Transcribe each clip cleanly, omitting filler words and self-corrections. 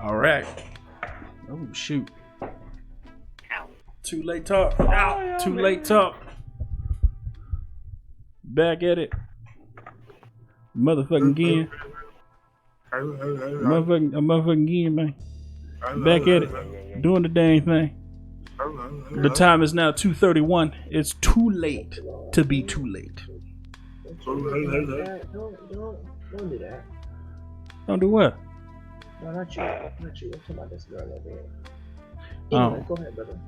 All right. Oh shoot. Too late talk. Ow. Too late talk. Back at it. Motherfucking again. Motherfucking again, man. Back at it. Doing the dang thing. The time is now 2:31. It's too late to be too late. Don't do that. Don't do what? No, not you. Not you. I'm talking about this girl over here. Oh. Go ahead, brother.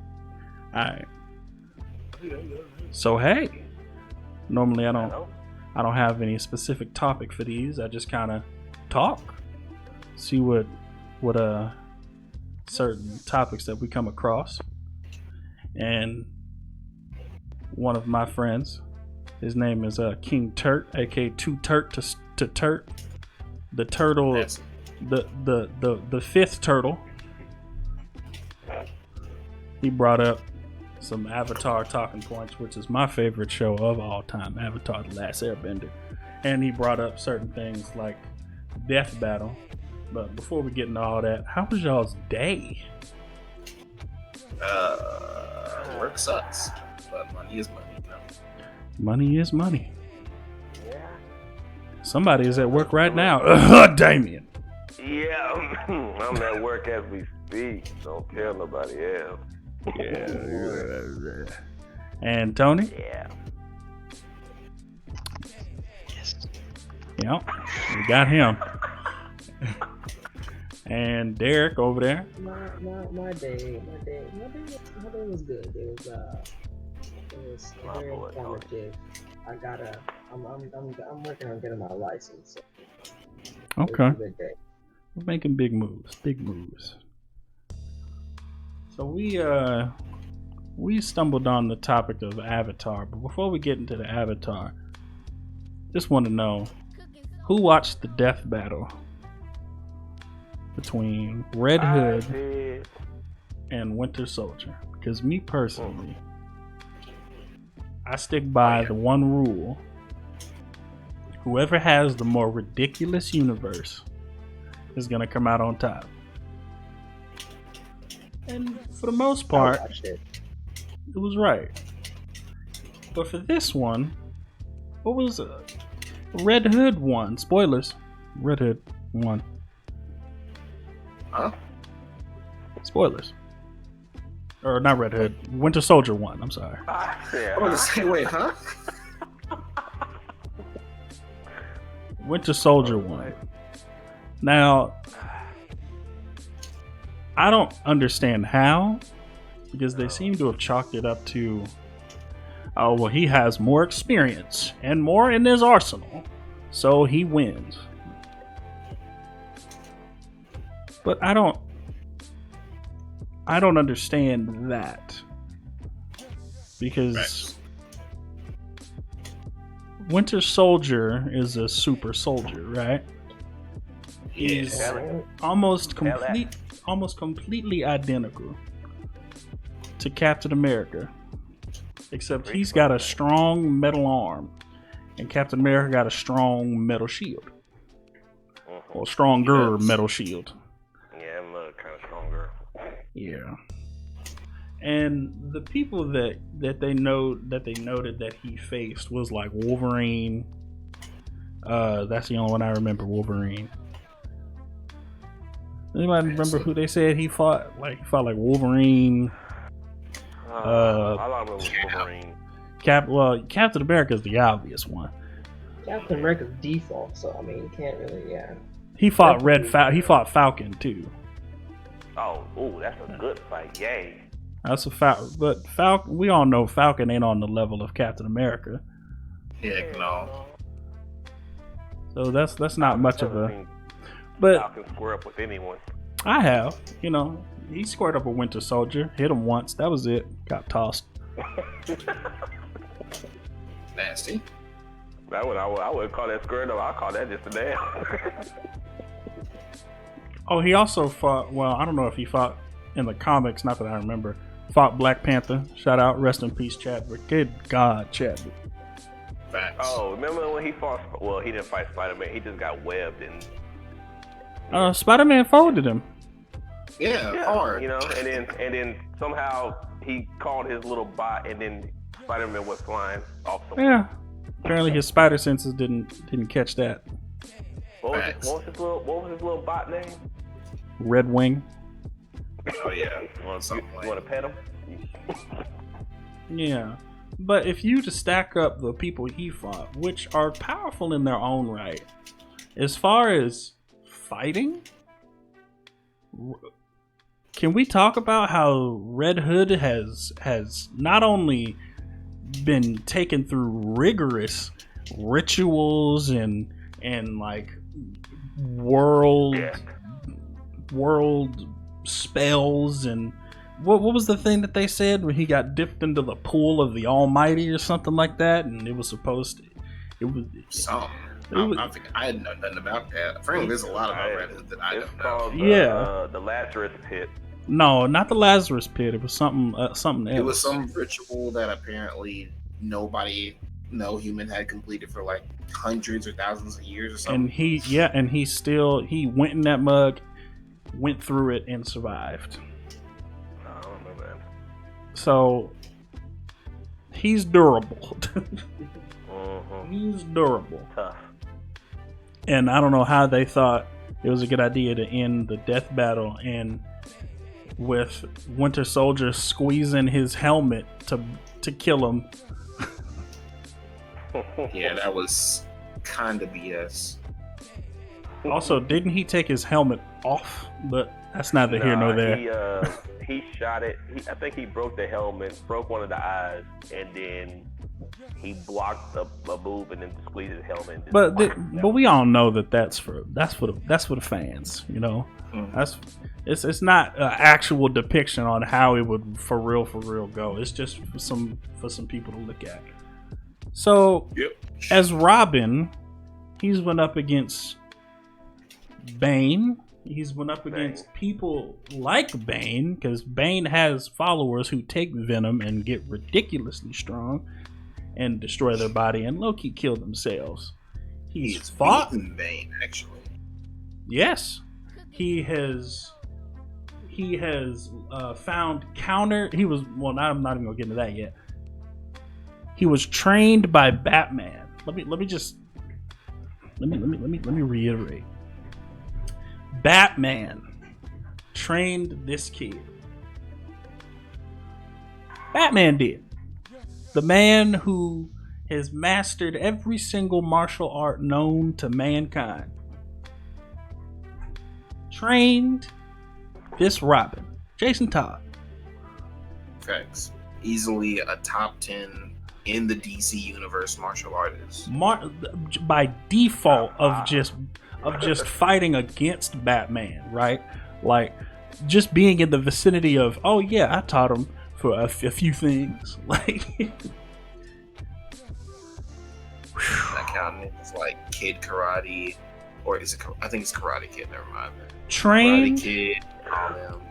Alright. So hey. Normally I don't have any specific topic for these. I just kinda talk. See what certain topics that we come across. And one of my friends, his name is King Turt, aka Two Turt to Turt. The turtle, the fifth turtle. He brought up some Avatar talking points, which is my favorite show of all time, Avatar: The Last Airbender. And he brought up certain things like Death Battle. But before we get into all that, how was y'all's day? Work sucks, but money is money, you know? Money is money. Yeah. Somebody is at work right now. Damien. Yeah, I'm at work as we speak. Don't tell nobody else. Yeah. And Tony? Yeah. Yep. We got him. And Derek over there. My day was good. It was very informative. I'm working on getting my license. So Okay. it was a good day. We're making big moves. So we stumbled on the topic of Avatar, but before we get into the Avatar, just want to know who watched the death battle between Red Hood and Winter Soldier. Because me personally, I stick by the one rule: whoever has the more ridiculous universe is gonna come out on top. And for the most part, it was right. But for this one, what was Red Hood won? Spoilers. Red Hood won. Huh? Spoilers. Or not Red Hood. Winter Soldier won. I'm sorry. I was gonna say, wait, huh? Winter Soldier won. Now, I don't understand how, because they seem to have chalked it up to, oh, well, he has more experience and more in his arsenal, so he wins. But I don't understand that, because Winter Soldier is a super soldier, right? He's almost completely identical to Captain America, except he's got a strong metal arm, and Captain America got a strong metal shield, or stronger metal shield. Yeah, I'm kind of stronger. Yeah. And the people that they noted that he faced was like Wolverine. That's the only one I remember. Wolverine. Anybody remember who they said he fought? Like he fought like Wolverine. I remember Wolverine. Captain America is the obvious one. Captain America's default, so I mean, you can't really, yeah. He fought He fought Falcon too. Oh, that's a good fight. Yay. That's a Falcon, but Falcon. We all know Falcon ain't on the level of Captain America. Heck no. So that's not much of a. But Falcon square up with anyone. I have, he squared up a Winter Soldier, hit him once. That was it. Got tossed. Nasty. That one I wouldn't call that squared up. I call that just a damn. Oh, he also fought. Well, I don't know if he fought in the comics. Not that I remember. Fought Black Panther. Shout out, rest in peace, Chadwick. Good God, Chadwick. Facts. Oh, remember when he fought? Well, he didn't fight Spider-Man. He just got webbed and. Spider-Man folded him. Yeah, hard. You know, and then somehow he called his little bot, and then Spider-Man went flying off the. Yeah. Apparently his spider senses didn't catch that. What was his little bot name? Red Wing. Oh yeah, something You like. want to pet him? Yeah. But if you to stack up the people he fought, which are powerful in their own right, as far as fighting, can we talk about how Red Hood has not only been taken through rigorous rituals and like world spells, and what was the thing that they said when he got dipped into the pool of the Almighty or something like that, and it was supposed to, it was Some. I think I didn't know nothing about that. Apparently, there's a lot about Red Hood that I don't know. Called the Lazarus Pit. No, not the Lazarus Pit. It was something else. It was some ritual that apparently no human had completed for like hundreds or thousands of years or something. And he went in that mug, went through it, and survived. I don't know that. So he's durable. Mm-hmm. He's durable. Tough. And I don't know how they thought it was a good idea to end the death battle and with Winter Soldier squeezing his helmet to kill him. Yeah, that was kind of BS. Also, didn't he take his helmet off? But that's neither here nor there. He shot it. I think he broke the helmet, broke one of the eyes, and then he blocked a move and then squeezed his helmet. But we all know that's for the fans, you know. Mm-hmm. It's not an actual depiction on how it would for real go. It's just for some people to look at. So, as Robin, he's went up against Bane. He's went up against people like Bane, because Bane has followers who take venom and get ridiculously strong and destroy their body and low-key kill themselves. He's fought Bane, actually. Yes, he has found counter. He was I'm not even gonna get into that yet. He was trained by Batman. Let me reiterate. Batman trained this kid. Batman did. The man who has mastered every single martial art known to mankind trained this Robin, Jason Todd. Facts. Easily a top 10 in the DC universe martial artist. By default of just fighting against Batman, right? Like just being in the vicinity of, oh yeah, I taught him for a few things. Like that counting is like Kid Karate, or is it? I think it's Karate Kid. Never mind. Trained. Karate Kid.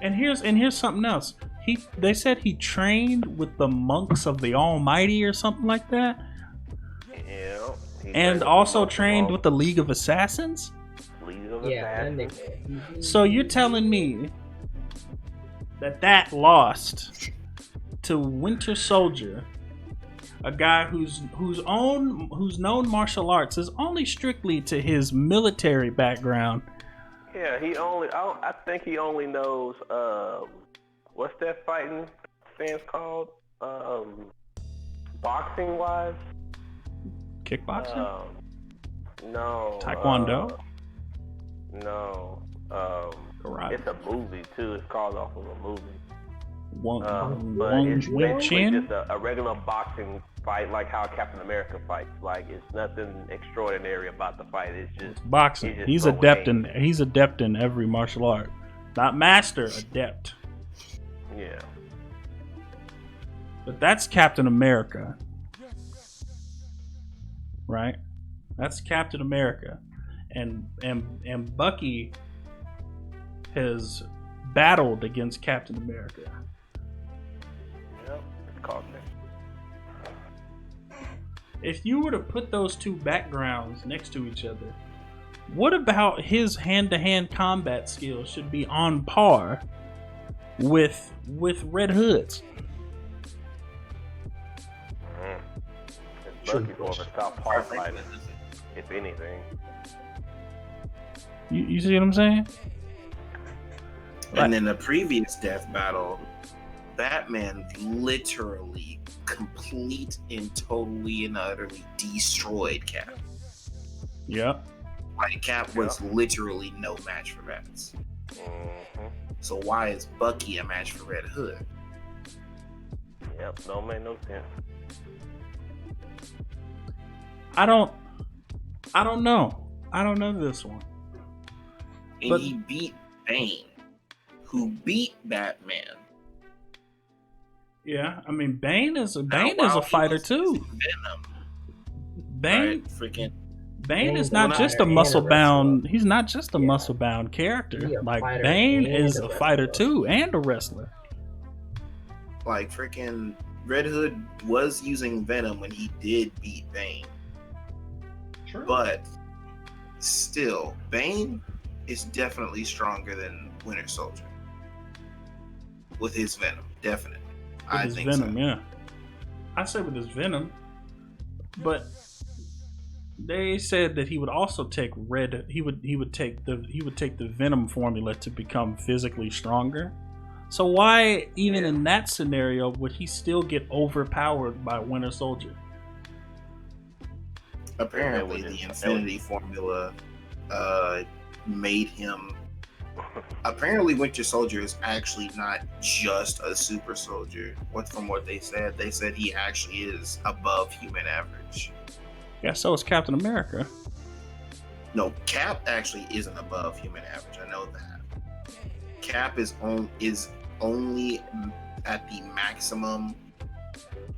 And here's something else. They said he trained with the monks of the Almighty or something like that. Yeah. And also trained with the League of Assassins. So you're telling me that lost to Winter Soldier, a guy whose known martial arts is only strictly to his military background. Yeah, I think he only knows what's that fighting stance called? Boxing wise? Kickboxing? No. Taekwondo? No. Karate. It's a movie too. It's called off of a movie. But it's basically just a regular boxing fight, like how Captain America fights. Like it's nothing extraordinary about the fight. It's just boxing. He's adept in every martial art. Not master, adept. Yeah. But that's Captain America. Right? That's Captain America. And Bucky has battled against Captain America. Yep, it's called that. If you were to put those two backgrounds next to each other, what about his hand-to-hand combat skills should be on par with Red Hoods. Bucky's more of a southpaw fighter, if anything. You see what I'm saying? And in the previous death battle, Batman literally complete and totally and utterly destroyed Cap. Yep. Like Cap was literally no match for Bats. So why is Bucky a match for Red Hood? Yep, don't make no sense. I don't know. I don't know this one. And But- he beat Bane, who beat Batman. Yeah, I mean Bane is a Now, while he fighter was too. using Venom, Bane right? Freaking Bane is Bane's not a just a fighter and a muscle bound. wrestler. He's not just a Yeah. muscle bound character. He a Like fighter Bane and is a a fighter wrestler. too and a wrestler. like freaking Red Hood was using Venom when he did beat Bane. True. But still, Bane is definitely stronger than Winter Soldier. With his Venom, definitely. With I his think venom, so. yeah. I say with his venom, but they said that he would also take he would take the venom formula to become physically stronger. So why even in that scenario would he still get overpowered by Winter Soldier? Apparently, That was the it. Infinity Formula made him. Apparently, Winter Soldier is actually not just a super soldier. From what they said he actually is above human average. Yeah, so is Captain America. No, Cap actually isn't above human average. I know that. Cap is only at the maximum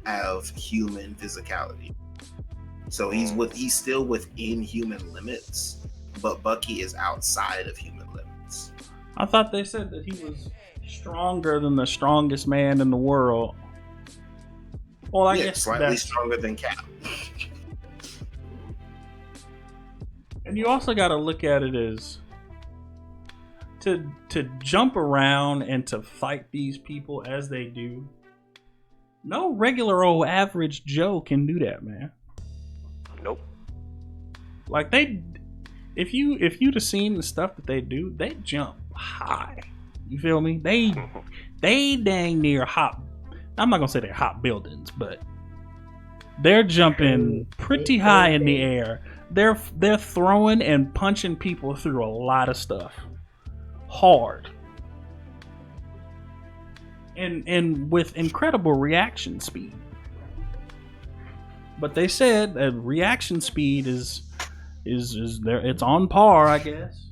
of human physicality. So he's still within human limits, but Bucky is outside of human limits. I thought they said that he was stronger than the strongest man in the world. Well, I guess slightly that's... stronger than Cap. And you also got to look at it as to jump around and to fight these people as they do. No regular old average Joe can do that, man. Nope. Like if you'd have seen the stuff that they do, they jump high. You feel me? They dang near hop. I'm not gonna say they're hot buildings, but they're jumping pretty high in the air. They're throwing and punching people through a lot of stuff, hard, and with incredible reaction speed. But they said that reaction speed is there. It's on par, I guess.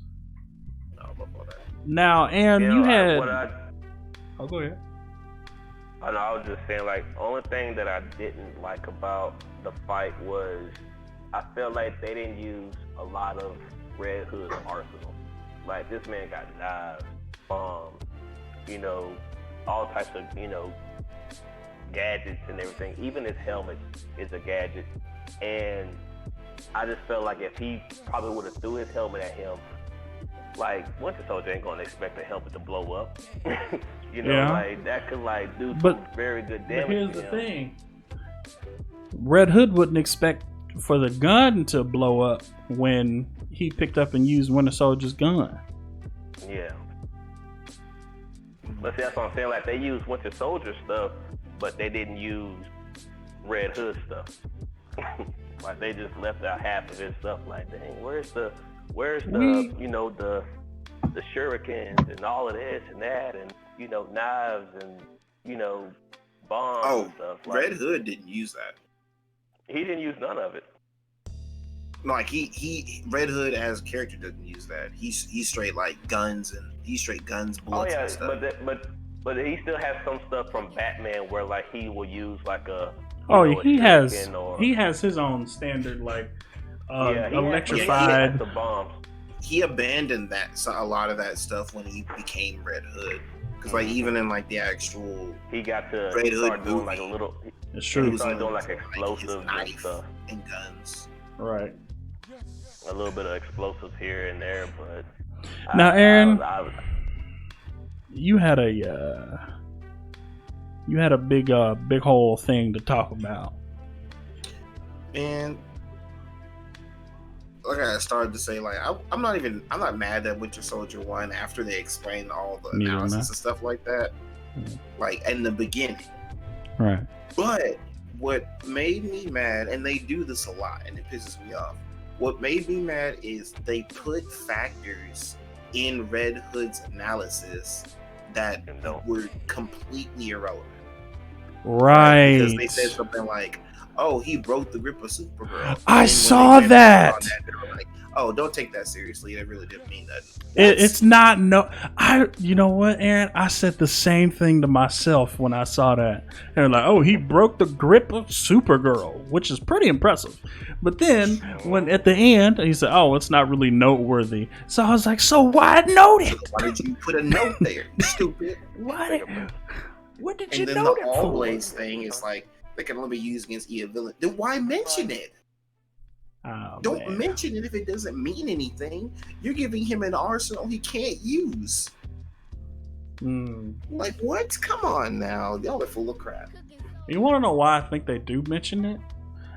Now, Aaron, you had. Oh, go ahead. I know, I was just saying, like, only thing that I didn't like about the fight was I felt like they didn't use a lot of Red Hood's arsenal. Like, this man got knives, bombs, all types of, gadgets and everything. Even his helmet is a gadget. And I just felt like if he probably would have threw his helmet at him, like, Winter Soldier ain't gonna expect the helmet to blow up. Yeah. Like, that could, like, do some But very good damage. But here's to the him. thing: Red Hood wouldn't expect for the gun to blow up when he picked up and used Winter Soldier's gun. Yeah. But see, that's what I'm saying. Like, they used Winter Soldier stuff, but they didn't use Red Hood stuff. Like, they just left out half of his stuff. Like, dang, where's the the shurikens and all of this and that and knives and bombs and stuff. Like, Red Hood didn't use that. he didn't use none of it. Like he Red Hood as a character doesn't use that. He's straight like guns and bullets and stuff. But he still has some stuff from Batman where like he will use like a He has shuriken or, his own standard like he electrified. has the bombs. He abandoned a lot of that stuff when he became Red Hood. Because like even in like the actual He got to Red Hood start doing movie, like a little. It's He true, started doing like his explosives and knife stuff. and guns. right? A little bit of explosives here and there, but Now, Aaron, you had a big whole thing to talk about. And like I started to say, like I'm not mad that Winter Soldier won after they explained all the analysis and stuff like that, like in the beginning. Right. But what made me mad, and they do this a lot, and it pisses me off. What made me mad is they put factors in Red Hood's analysis that were completely irrelevant. Right. Because they said something like, "Oh, he broke the grip of Supergirl." I saw that. They were like, "Oh, don't take that seriously. That really didn't mean that." It's not you know what, Aaron? I said the same thing to myself when I saw that. And like, oh, he broke the grip of Supergirl, which is pretty impressive. But then when at the end he said, "Oh, it's not really noteworthy," so I was like, "So why note it? Why did you put a note there, stupid?" What did you note? And then note the it for? always thing is like they can only be used against EA villain. Then why mention it? Don't mention it if it doesn't mean anything. You're giving him an arsenal he can't use. Like what? Come on now, y'all are full of crap. You want to know why I think they do mention it?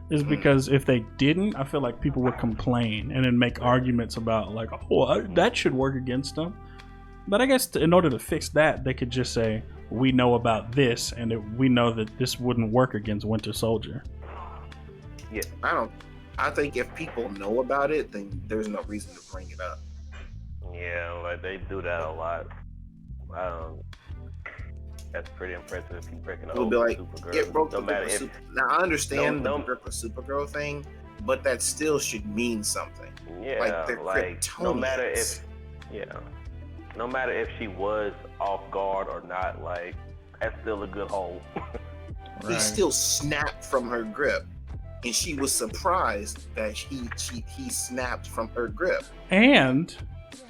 Is because if they didn't, I feel like people would complain and then make arguments about like, oh, that should work against them. But I guess in order to fix that, they could just say, we know about this, and we know that this wouldn't work against Winter Soldier. Yeah, I think if people know about it, then there's no reason to bring it up. Yeah, like they do that a lot. That's pretty impressive if you breaking up. It'll be like, Supergirl. it broke the grip of Now I understand the grip of Supergirl thing, but that still should mean something. Yeah, like they're no matter if she was off guard or not, like that's still a good hold. He still snapped from her grip, and she was surprised that he snapped from her grip. And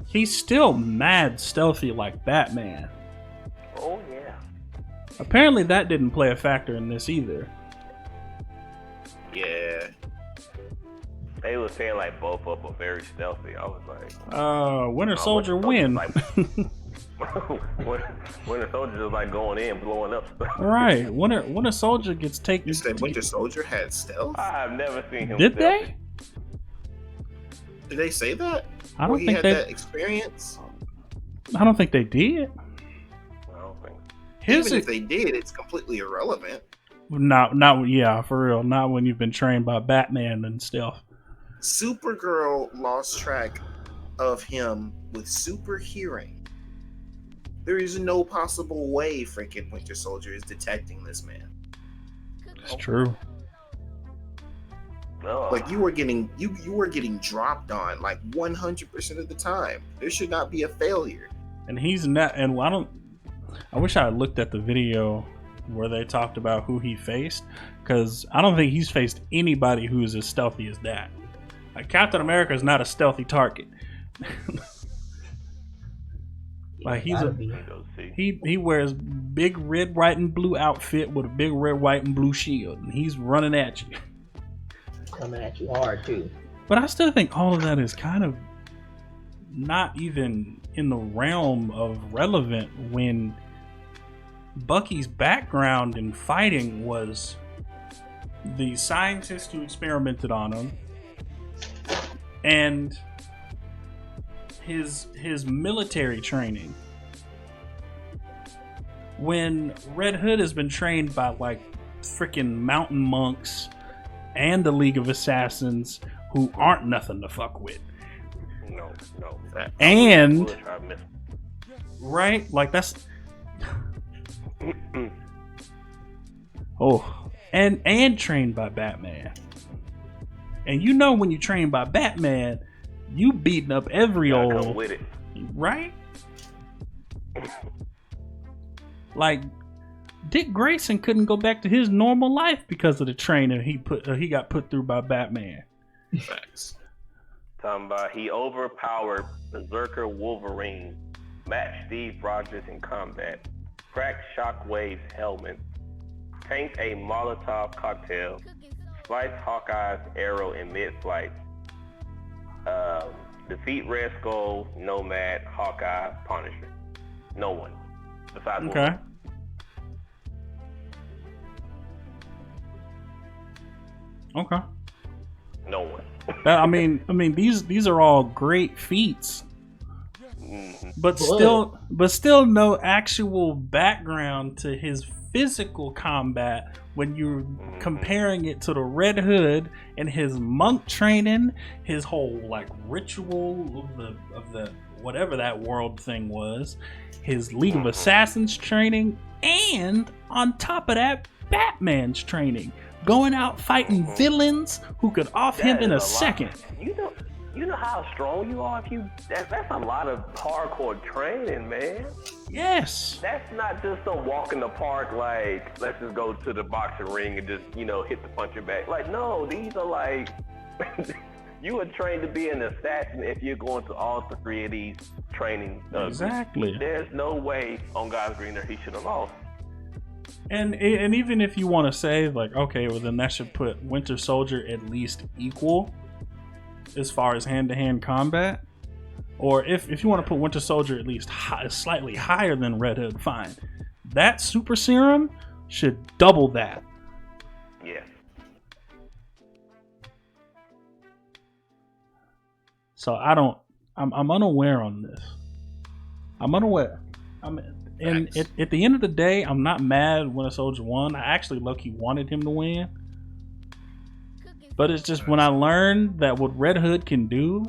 he's still mad stealthy like Batman. Oh yeah. Apparently that didn't play a factor in this either. Yeah. They were saying like both of them are very stealthy. I was like, Winter Soldier win. Winter Soldier just like going in, blowing up stuff. Right. Winter Soldier gets taken. You said Winter Soldier had stealth? I've never seen him. Did stealthy. Did they say that? I don't think he had that experience. I don't think they did. I don't think. Even if they did, it's completely irrelevant. Not yeah, for real. Not when you've been trained by Batman and stuff. Supergirl lost track of him with super hearing. There is no possible way freaking Winter Soldier is detecting this man. It's true. No. Like you were getting dropped on like 100% of the time. There should not be a failure. And he's not. And I wish I had looked at the video where they talked about who he faced, because I don't think he's faced anybody who is as stealthy as that. Like Captain America is not a stealthy target. Like he wears big red, white, and blue outfit with a big red, white, and blue shield, and he's running at you. Coming at you hard too. But I still think all of that is kind of not even in the realm of relevant when Bucky's background in fighting was the scientist who experimented on him and his military training. When Red Hood has been trained by like freaking mountain monks and the League of Assassins who aren't nothing to fuck with. No. And right? Like that's and trained by Batman. And you know when you train by Batman, you beating up every old with it. Right? Like Dick Grayson couldn't go back to his normal life because of the training he got put through by Batman. Facts. Talking about he overpowered Berserker Wolverine, matched Steve Rogers in combat, cracked Shockwave's helmet, tanked a Molotov cocktail, sliced Hawkeye's arrow in mid-flight, defeat Red Skull, Nomad, Hawkeye, Punisher. No one. Besides Okay. one. Okay. No one. I mean, these are all great feats, but still no actual background to his physical combat when you're comparing it to the Red Hood and his monk training, his whole like ritual of the whatever that world thing was, his League of Assassins training, and on top of that, Batman's training. Going out fighting villains who could off him in a second. You know how strong you are if you. That's a lot of hardcore training, man. Yes. That's not just a walk in the park. Like, let's just go to the boxing ring and just hit the puncher back. Like, no, these are like. You are trained to be an assassin if you're going to all three of these training. Exactly. There's no way on God's green earth he should have lost. And even if you want to say like, okay, well then that should put Winter Soldier at least equal as far as hand-to-hand combat, or if you want to put Winter Soldier at least slightly higher than Red Hood, fine. That super serum should double that. Yeah. So I'm unaware on this. I'm unaware. And at the end of the day, I'm not mad when a Soldier won. I actually low-key wanted him to win. But it's just when I learned that what Red Hood can do,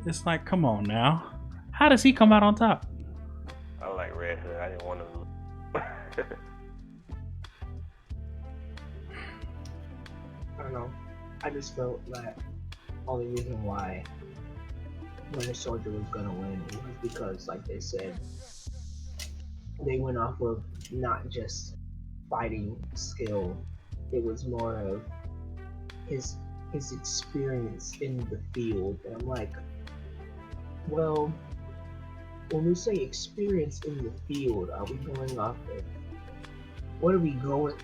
it's like, come on now. How does he come out on top? I like Red Hood. I didn't want to lose. I don't know. I just felt that only reason why Winter Soldier was gonna win was because, like they said, they went off of not just fighting skill. It was more of his experience in the field. And I'm like, well, when we say experience in the field, are we going off of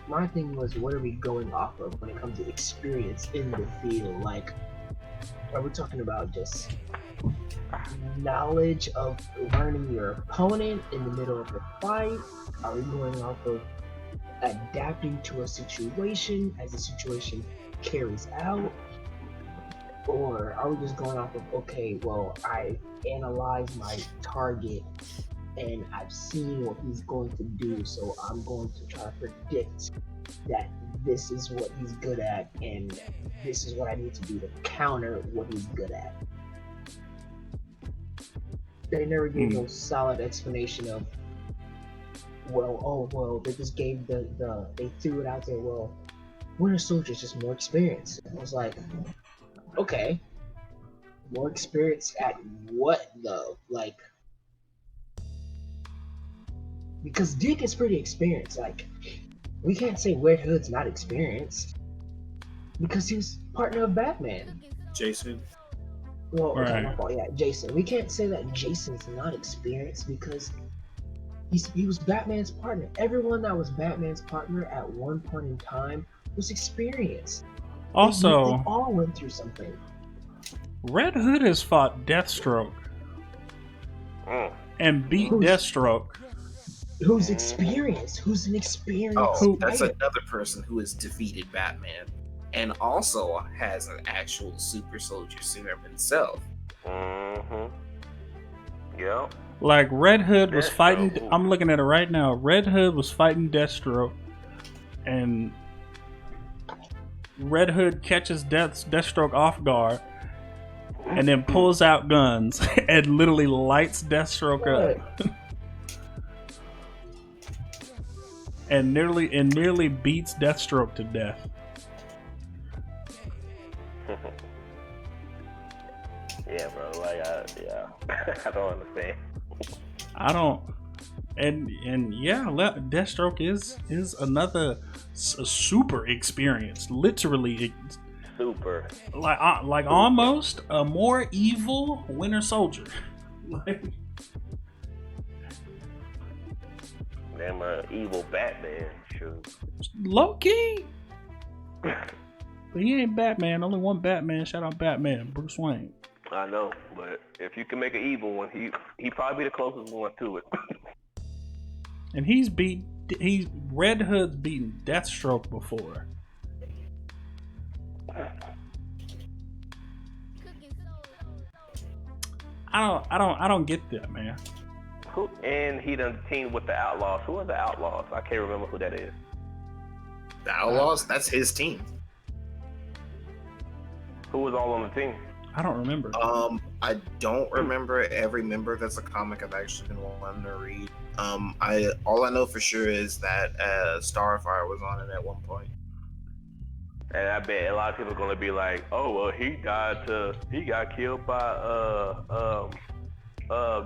my thing was, what are we going off of when it comes to experience in the field? Like, are we talking about just knowledge of learning your opponent in the middle of the fight? Are we going off of adapting to a situation as the situation carries out? Or are we just going off of, okay, well, I analyzed my target and I've seen what he's going to do, so I'm going to try to predict that this is what he's good at and this is what I need to do to counter what he's good at? They never gave no solid explanation of, they just gave they threw it out there, well, Winter Soldier's just more experienced. I was like, okay, more experience at what though? Like, because Dick is pretty experienced. Like, we can't say Red Hood's not experienced because he was partner of Batman. Jason. Well, right. my fault. Yeah, Jason. We can't say that Jason's not experienced because he was Batman's partner. Everyone that was Batman's partner at one point in time was experienced. Also, they all went through something. Red Hood has fought Deathstroke and beat Deathstroke. Who's experienced? Who's an experienced? Oh, that's fighter. another person who has defeated Batman and also has an actual super soldier serum himself. Yeah. Like, Red Hood was Deathstroke. fighting. I'm looking at it right now. Red Hood was fighting Deathstroke, and Red Hood catches Deathstroke off guard, and then pulls out guns and literally lights Deathstroke up, and nearly beats Deathstroke to death. Yeah, bro. Like, I don't understand. I don't, and yeah, Deathstroke is another super experienced, literally Super. like almost a more evil Winter Soldier. Like, Damn, evil Batman. Sure. low key, but he ain't Batman. Only one Batman. Shout out Batman, Bruce Wayne. I know, but if you can make an evil one, he probably be the closest one to it. And Red Hood's beaten Deathstroke before. I don't get that, man. And he done teamed with the Outlaws. Who are the Outlaws? I can't remember who that is. The Outlaws? That's his team. Who was all on the team? I don't remember. I don't remember every member. That's a comic I've actually been wanting to read. All I know for sure is that Starfire was on it at one point. And I bet a lot of people are gonna be like, "Oh, well, he got killed by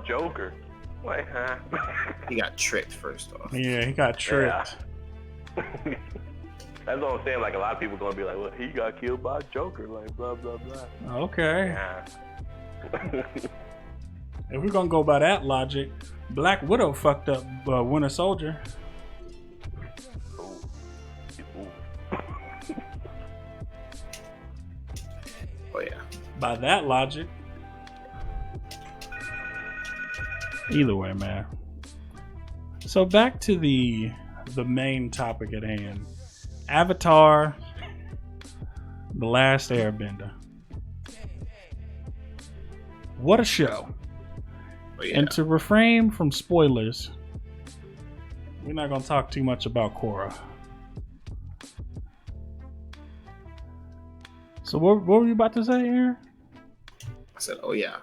Joker." Like, huh? He got tricked first off. Yeah, he got tricked. Yeah. That's what I'm saying. Like, a lot of people are gonna be like, "Well, he got killed by Joker." Like, blah blah blah. Okay. Yeah. If we're gonna go by that logic, Black Widow fucked up Winter Soldier. Oh yeah. By that logic. Either way, man. So back to the main topic at hand. Avatar, The Last Airbender. What a show. Oh, yeah. And to refrain from spoilers, we're not going to talk too much about Korra. So what were you about to say, Aaron? I said, oh yeah.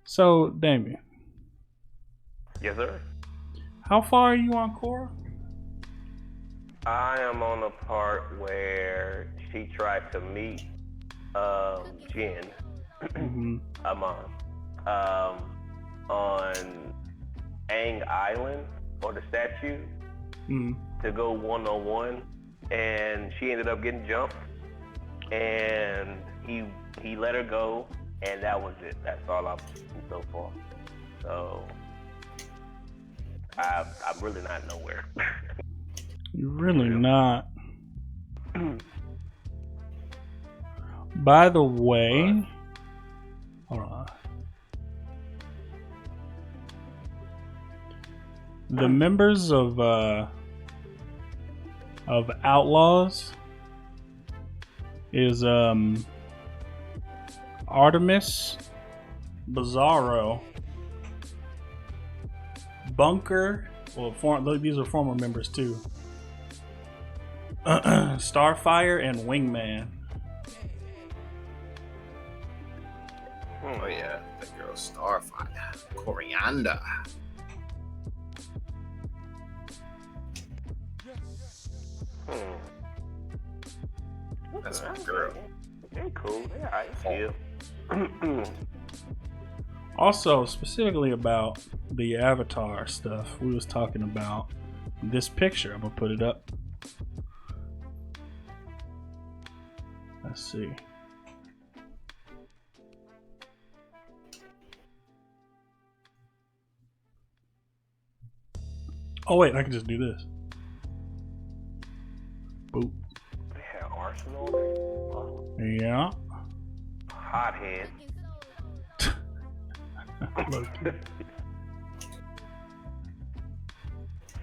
So, Damien. Yes, sir. How far are you on Korra? I am on the part where she tried to meet Jin, Amon, on Aang Island or the statue to go one-on-one, and she ended up getting jumped, and he let her go, and that was it. That's all I've seen so far. So I'm really not nowhere. You're really not. By the way, hold on. The members of Outlaws is Artemis, Bizarro, Bunker. Well, these are former members too. Starfire and Wingman. Oh yeah, that girl Starfire. Coriander. That's my girl. Okay, cool. Yeah, I feel. Also, specifically about the Avatar stuff, we was talking about this picture. I'm gonna put it up. Let's see. Oh wait, I can just do this. Boop. They had Arsenal there. Yeah. Hothead.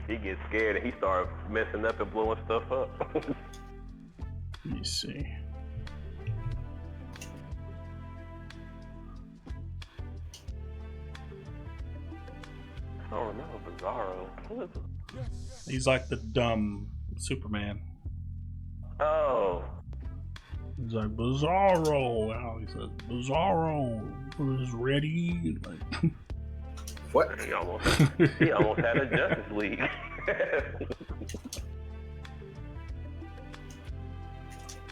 He gets scared and he starts messing up and blowing stuff up. Let me see. I don't remember Bizarro. Who is it? He's like the dumb Superman. Oh. He's like Bizarro. How he says Bizarro is ready. Like, What? He almost had a Justice League.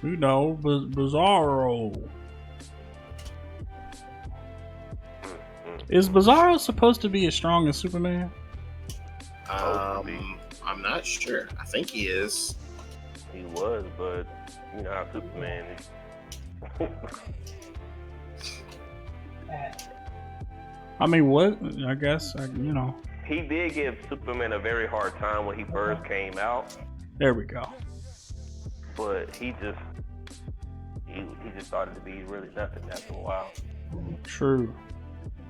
You know, Bizarro. Is Bizarro supposed to be as strong as Superman? I'm not sure. I think he is. He was, but you know how Superman is. I mean, what? I guess, you know. He did give Superman a very hard time when he first came out. There we go. But he just started to be really nothing after a while. True.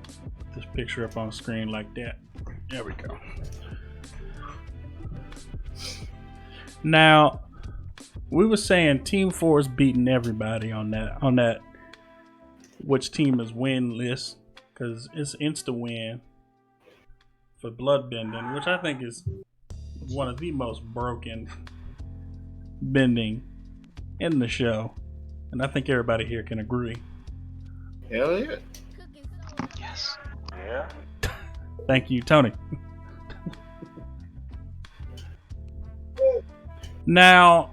Put this picture up on screen like that. There we go. Now, we were saying Team 4 is beating everybody on that which team is win list, because it's insta win for bloodbending, which I think is one of the most broken bending in the show, and I think everybody here can agree. Hell yeah. Yes. Yeah. Thank you, Tony. Now,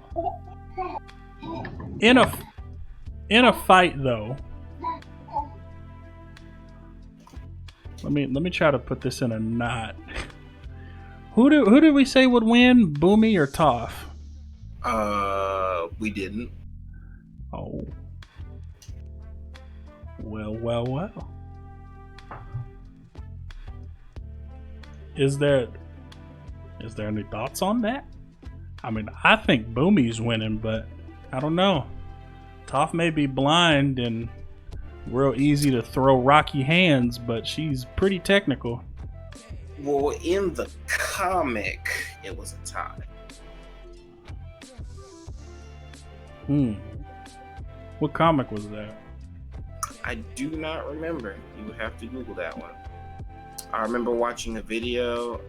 in a fight though, let me try to put this in a knot. Who did we say would win, Boomy or Toph? We didn't. Oh. Well. Is there any thoughts on that? I mean, I think Boomy's winning, but I don't know. Toph may be blind and real easy to throw rocky hands, but she's pretty technical. Well, in the comic, it was a tie. What comic was that? I do not remember. You would have to Google that one. I remember watching a video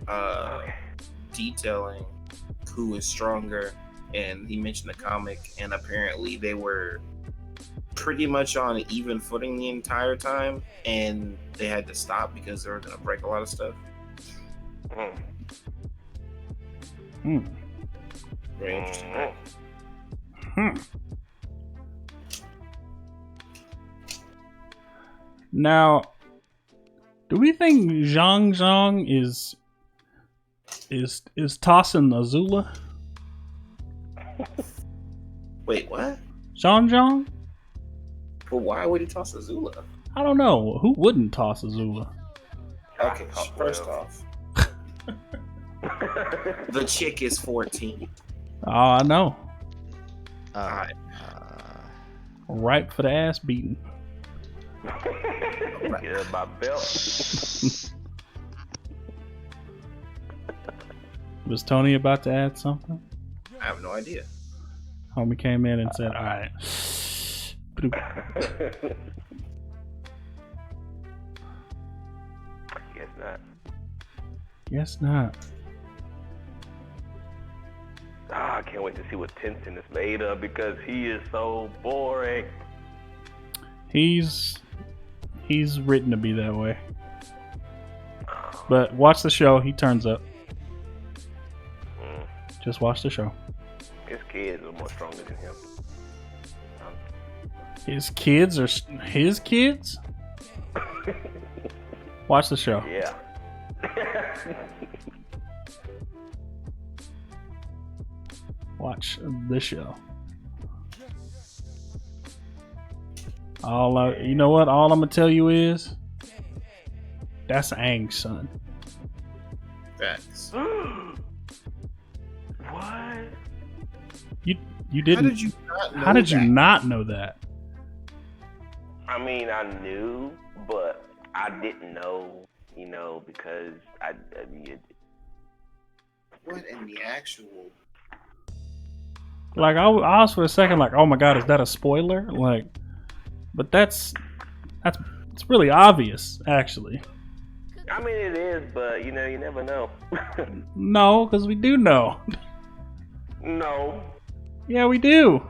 detailing who is stronger, and he mentioned the comic, and apparently they were pretty much on an even footing the entire time, and they had to stop because they were going to break a lot of stuff. Very interesting. Now, do we think Zhang is tossing Azula? Wait, what? Zhang? But why would he toss Azula? I don't know. Who wouldn't toss Azula? Okay, first off, the chick is 14. Oh, I know. Alright. Ripe for the ass beating. Yeah, my belt. Was Tony about to add something? I have no idea. Homie came in and said, all right. Guess not. Guess not. I can't wait to see what Tenzin is made of, because he is so boring. He's written to be that way. But watch the show. He turns up. Just watch the show. His kids are more stronger than him. His kids are his kids? Watch the show. Yeah. Watch the show. You know what? All I'm gonna tell you is that's Aang's son. Facts. What? You didn't? How did you not know How did you not know that? I mean, I knew, but I didn't know, because What in the actual? Like I was for a second like, oh my god, is that a spoiler? Like, but it's really obvious, actually. I mean, it is, but you never know. No, because we do know. No. Yeah, we do.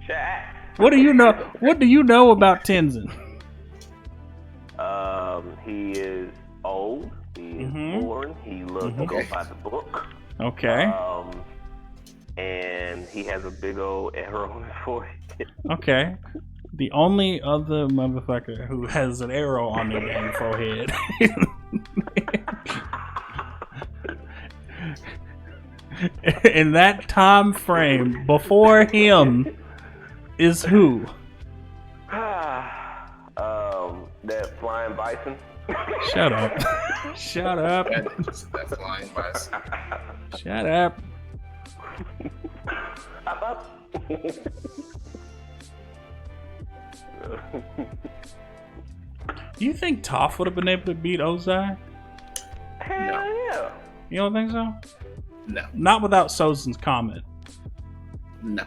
Chat. What do you know? What do you know about Tenzin? He is old. He is born. He loves to go by the book. Okay. And he has a big old arrow on his forehead. Okay. The only other motherfucker who has an arrow on their damn forehead. In that time frame before him is who? That flying bison. Shut up. Shut up. That flying bison. Shut up. Up. Do you think Toph would have been able to beat Ozai? yeah. You don't think so? No. Not without Sozin's comment. No.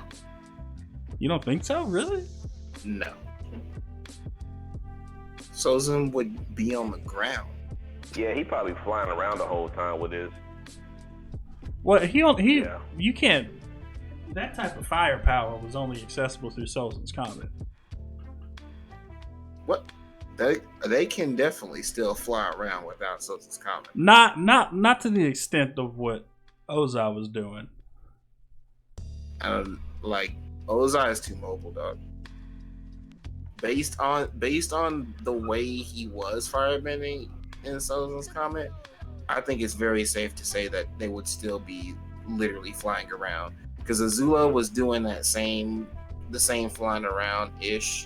You don't think so? Really? No. Sozin would be on the ground. Yeah, he probably flying around the whole time with his. Well, you can't. That type of firepower was only accessible through Sozin's comment. What? They can definitely still fly around without Sozin's comment. Not to the extent of what Ozai was doing. Like Ozai is too mobile, dog. Based on the way he was firebending in Sozin's comment, I think it's very safe to say that they would still be literally flying around, because Azula was doing the same flying around ish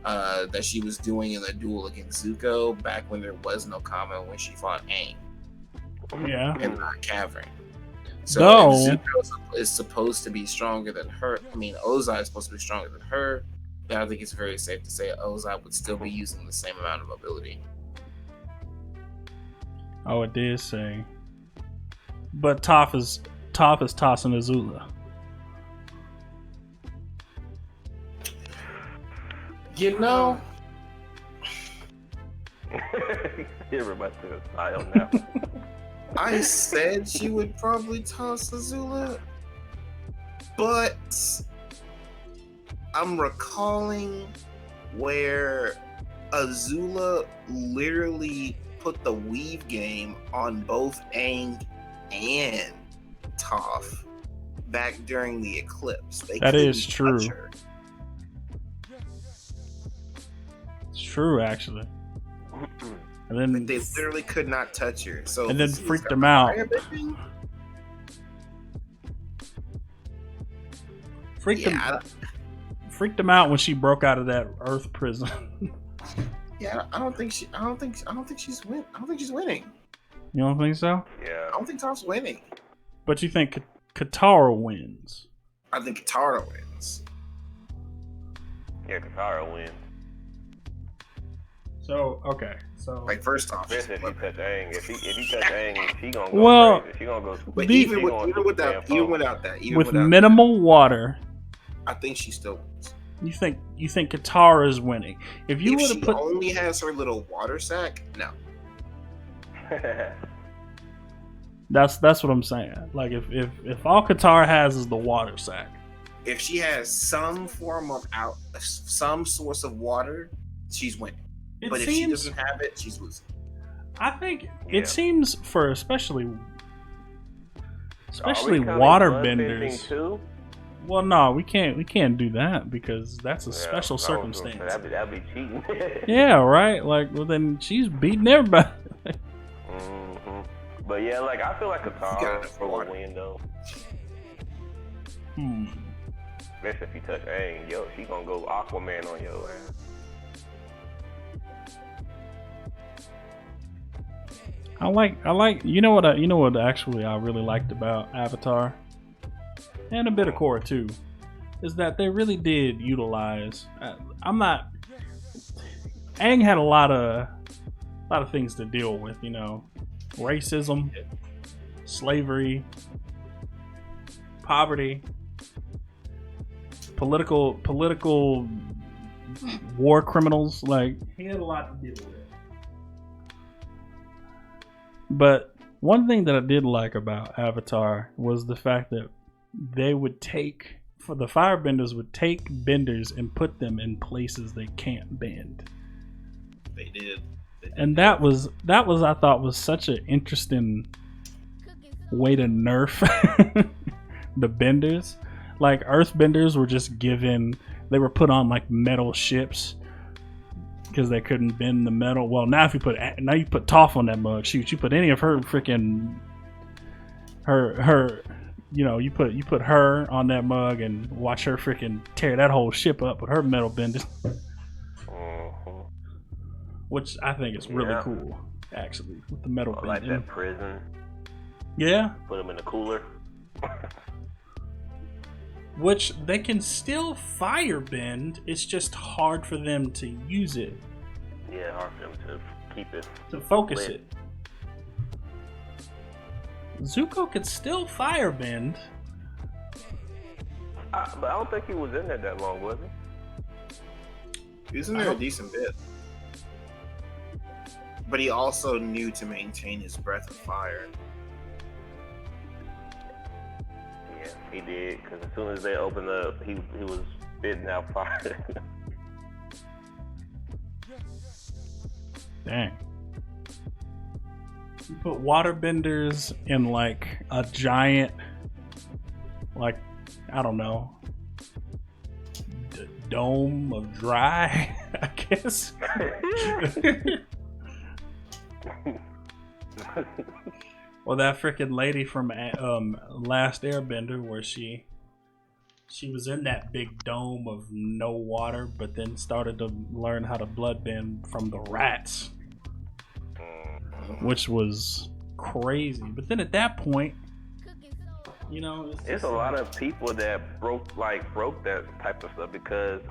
that she was doing in the duel against Zuko back when there was no comment when she fought Aang. Yeah. In the cavern. So No. Zuko is supposed to be stronger than her. I mean, Ozai is supposed to be stronger than her. But I think it's very safe to say Ozai would still be using the same amount of mobility. Oh, it did say. But Toph is tossing Azula. You know, Everybody to the side now. I said she would probably toss Azula, but I'm recalling where Azula literally put the weave game on both Aang and Toph back during the eclipse. That is true. It's true, actually. And then They literally could not touch her. So and then Azula's freaked got them out. firebending? Freaked them out when she broke out of that Earth prison. Yeah, I don't think she's winning. You don't think so? Yeah. I don't think Toph's winning. But you think Katara wins? I think Katara wins. Yeah, Katara wins. So okay, so Like first off, Especially if he touch Aang. If he touch Aang, she gonna go Well, crazy. She gonna go. but The- even without that, with minimal water, I think she still wins. you think Katara is winning? If you If would she have put only has her little water sack, no. that's what I'm saying. Like if all Katara has is the water sack, If she has some form of some source of water, she's winning. But if she doesn't have it, she's losing. I think Yeah. it seems for especially Are we counting water blood benders. bending too? Well, no, we can't do that because that's a Yeah, special I was gonna say, circumstance. That'd be cheating. Yeah, right. Like, well, then she's beating everybody. hmm But yeah, like I feel like got Katara enough will water. win though. Especially if you touch Aang, yo, she gonna go Aquaman on your ass. I like. You know what? Actually, I really liked about Avatar, and a bit of Korra too, is that they really did utilize. Aang had a lot of things to deal with. You know, racism, slavery, poverty, political war criminals. Like, he had a lot to deal with. But one thing that I did like about Avatar was the fact that the firebenders would take benders and put them in places they can't bend. They did. And that was I thought was such an interesting way to nerf the benders. Like, earthbenders were just they were put on like metal ships because they couldn't bend the metal. Well, now you put Toph on that mug. Shoot, you put any of her freaking her you put her on that mug and watch her freaking tear that whole ship up with her metal bending. Which I think is really cool, actually, with the metal Like bending. that prison. Yeah. Put them in the cooler. Which they can still firebend. It's just hard for them to use it. Yeah, hard for them to keep it. To focus lit. it. Zuko could still firebend. But I don't think he was in there that long, was he? He was in there a decent bit. But he also knew to maintain his breath of fire. Yeah, he did. Because as soon as they opened up, he was spitting out fire. Dang. You put waterbenders in like a giant, like, I don't know, dome of dry, I guess. Or that freaking lady from Last Airbender, where she was in that big dome of no water, but then started to learn how to bloodbend from the rats, which was crazy. But then at that point, you know, it's a lot of people that broke that type of stuff because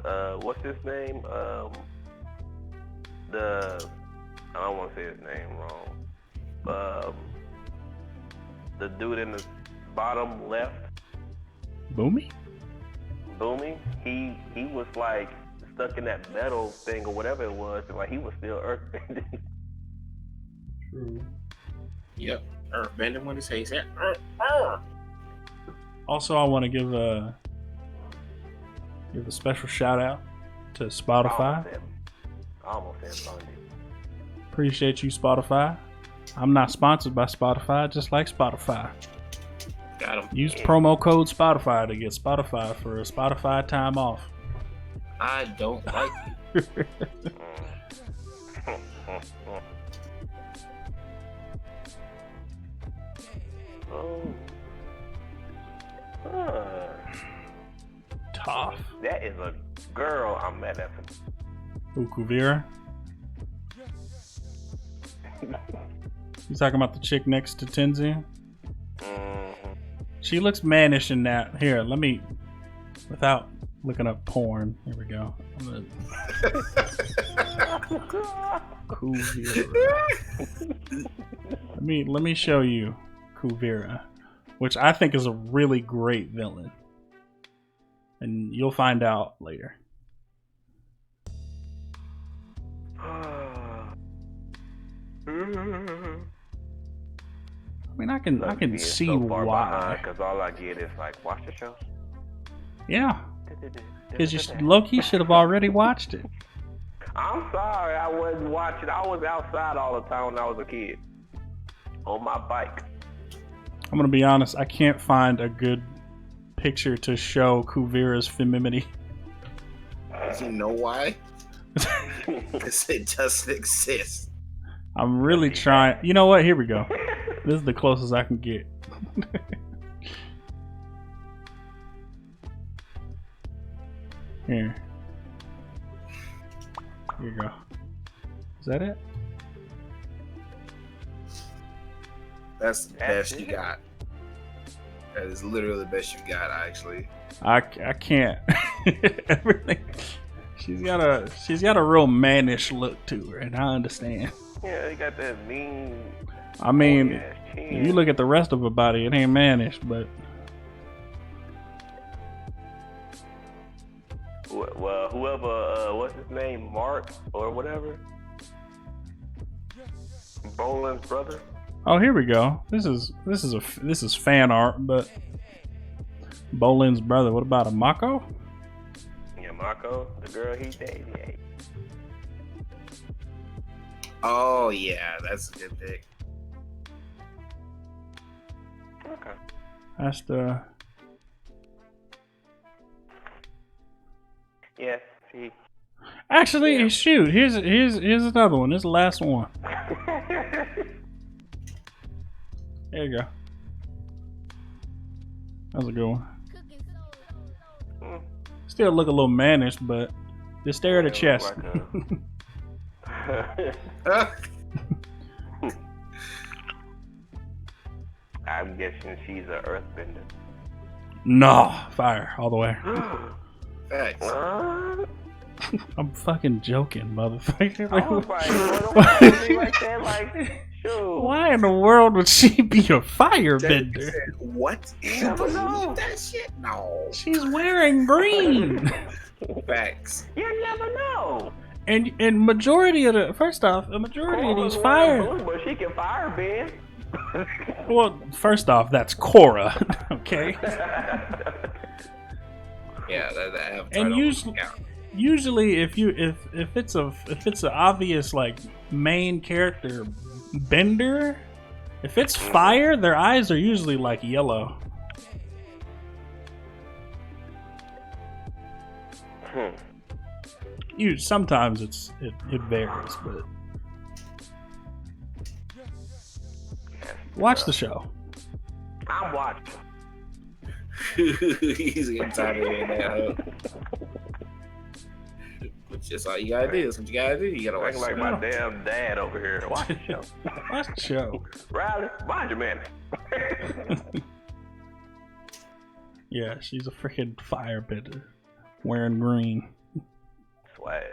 what's his name? I don't want to say his name wrong. The dude in the bottom left, Boomy, he was like stuck in that metal thing or whatever it was, and like he was still earthbending. True. Yep, earthbending when he said. Also, I want to give a special shout out to Spotify. I almost said Sunday. Appreciate you, Spotify. I'm not sponsored by Spotify, just like Spotify. Got him. Use promo code Spotify to get Spotify for a Spotify time off. I don't like you. Tough. That is a girl I'm mad at. Who, Kuvira? You talking about the chick next to Tenzin? She looks mannish in that. Here, let me, without looking up porn. Here we go. I'm gonna... Kuvira. Let me show you Kuvira, which I think is a really great villain, and you'll find out later. I mean, I can see so why. Because all I get is like, watch the show. Yeah, because you low-key should have already watched it. I'm sorry, I wasn't watching. I was outside all the time when I was a kid on my bike. I'm gonna be honest. I can't find a good picture to show Kuvira's femininity. You know why? Because it doesn't exist. I'm really trying. You know what? Here we go. This is the closest I can get. Here you go. Is that it? That's the best you got. That is literally the best you got, actually. I can't. Everything. She's got a real mannish look to her, and I understand. Yeah, you got that mean. I mean, if you look at the rest of her body, it ain't mannish, but. Well, whoever, what's his name, Mark or whatever, Bolin's brother. Oh, here we go. This is fan art, but Bolin's brother. What about a Mako? Yeah, Mako, the girl he dated. Yeah. Oh yeah, that's a good pick. Okay. That's the. Yes, she. Actually, Yeah. shoot. Here's another one. This is the last one. There you go. That was a good one. Still look a little mannish, but just stare at her chest. I'm guessing she's an earthbender. No, fire all the way. Facts. What? I'm fucking joking, motherfucker. I was like, what don't you like that? Like, Shoot. Why in the world would she be a That firebender? said, what? You never know. believe that shit? No. She's wearing green. Facts. You never know. And majority of the first off, a majority of these fire. Blue, but she can fire bend. Well, first off, that's Cora. Okay. Yeah, that Avatar And don't count. usually, if it's an obvious like main character bender, if it's fire, their eyes are usually like yellow. Sometimes it varies, but watch the show. I'm watching. He's getting tired of hearing that. Huh? But just all you gotta do. That's what you gotta do. You gotta watch Acting like my damn dad over here. Watch the show. Watch the show. Riley, mind your man. Yeah, she's a freaking firebender wearing green. Swag.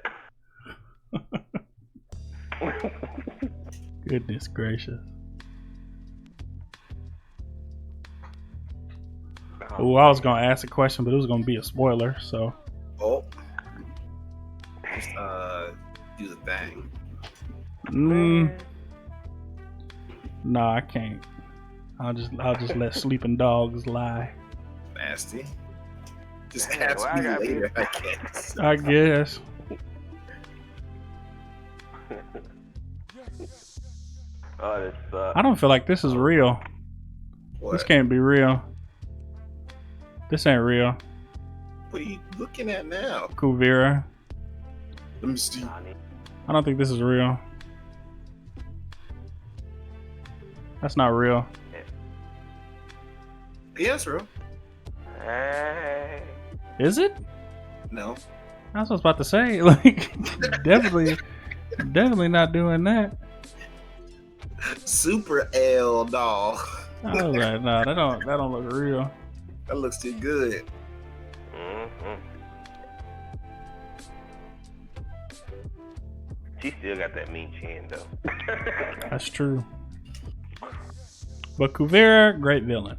Goodness gracious. Oh, I was gonna ask a question, but it was gonna be a spoiler. So. Oh. Just, do the thing. No, I can't. I'll just let sleeping dogs lie. Nasty. Just Damn, ask well, me I gotta later, I guess. I guess. Oh, this sucks. I don't feel like this is real. What? This can't be real. This ain't real. What are you looking at now? Kuvira. Let me see. I don't think this is real. That's not real. Yeah, it's real. Hey. Is it? No. That's what I was about to say. Like, definitely not doing that. Super L doll. I was like, nah, that don't look real. That looks too good. Mm-hmm. She still got that mean chin though. That's true. But Kuvira, great villain.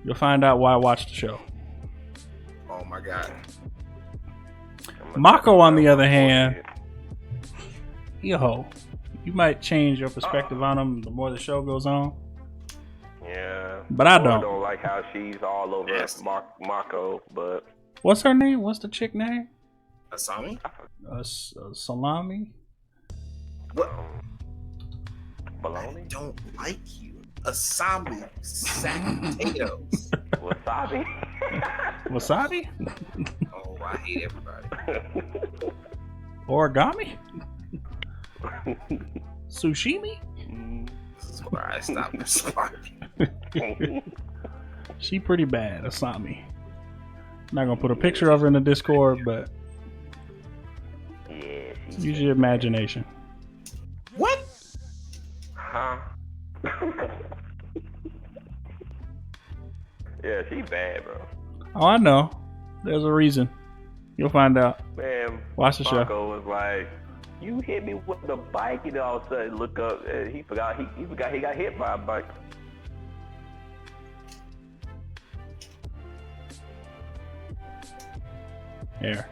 You'll find out why I watched the show. Oh my god. Mako, on the other hand, yo, you might change your perspective on him the more the show goes on. Yeah. But I Or don't. like how she's all over Yes. Mako, but What's her name? What's the chick name? Asami? Salami? What? I bologna, don't like you. Asami. Sack potatoes. wasabi. Wasabi? Oh, I hate everybody. Origami? Sushimi? This is where I stop responding. She pretty bad, Asami. Not gonna put a picture of her in the Discord, but Yeah. use your imagination. What? Huh? Yeah, she bad, bro. Oh, I know. There's a reason. You'll find out. Man, Watch the show. Marco was like, "You hit me with the bike," and all of a sudden look up, and he forgot he got hit by a bike. Here.